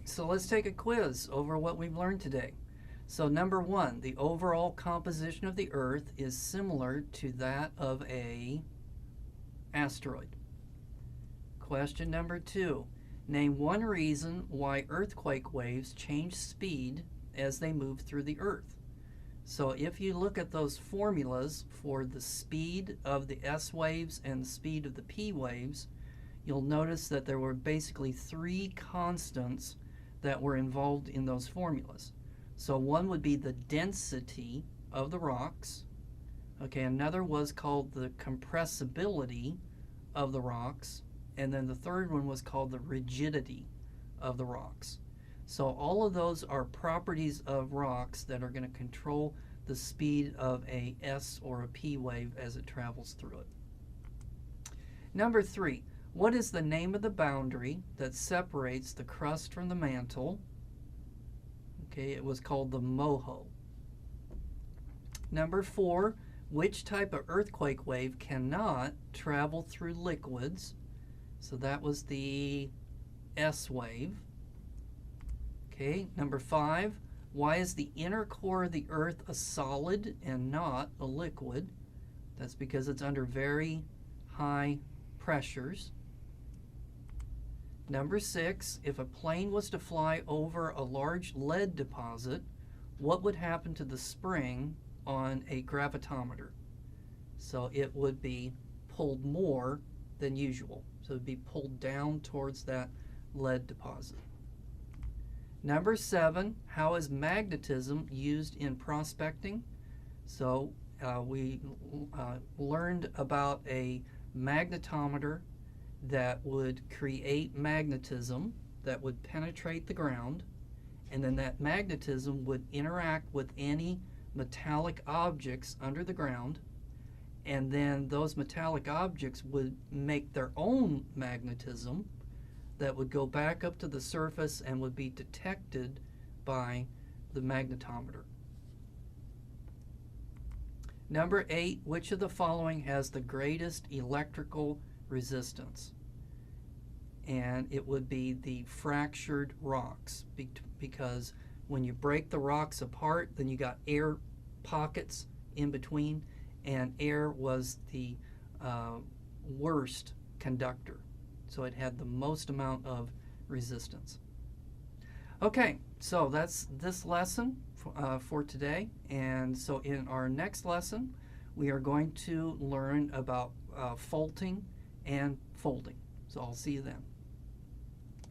Okay, so let's take a quiz over what we've learned today. So number one, the overall composition of the Earth is similar to that of a asteroid. Question number two, name one reason why earthquake waves change speed as they move through the Earth. So if you look at those formulas for the speed of the S waves and the speed of the P waves, you'll notice that there were basically three constants that were involved in those formulas. So one would be the density of the rocks. Okay, another was called the compressibility of the rocks. And then the third one was called the rigidity of the rocks. So all of those are properties of rocks that are going to control the speed of a S or a P wave as it travels through it. Number three, what is the name of the boundary that separates the crust from the mantle? Okay, it was called the MOHO. Number four, which type of earthquake wave cannot travel through liquids? So that was the S wave. Okay, number five, why is the inner core of the Earth a solid and not a liquid? That's because it's under very high pressures. Number six, if a plane was to fly over a large lead deposit, what would happen to the spring on a gravitometer? So it would be pulled more than usual. So it would be pulled down towards that lead deposit. Number seven, how is magnetism used in prospecting? So we learned about a magnetometer that would create magnetism that would penetrate the ground, and then that magnetism would interact with any metallic objects under the ground, and then those metallic objects would make their own magnetism that would go back up to the surface and would be detected by the magnetometer. Number eight, which of the following has the greatest electrical resistance? And it would be the fractured rocks, because when you break the rocks apart, then you got air pockets in between, and air was the worst conductor. So it had the most amount of resistance. Okay, so that's this lesson for today. And so in our next lesson, we are going to learn about faulting and folding. So I'll see you then.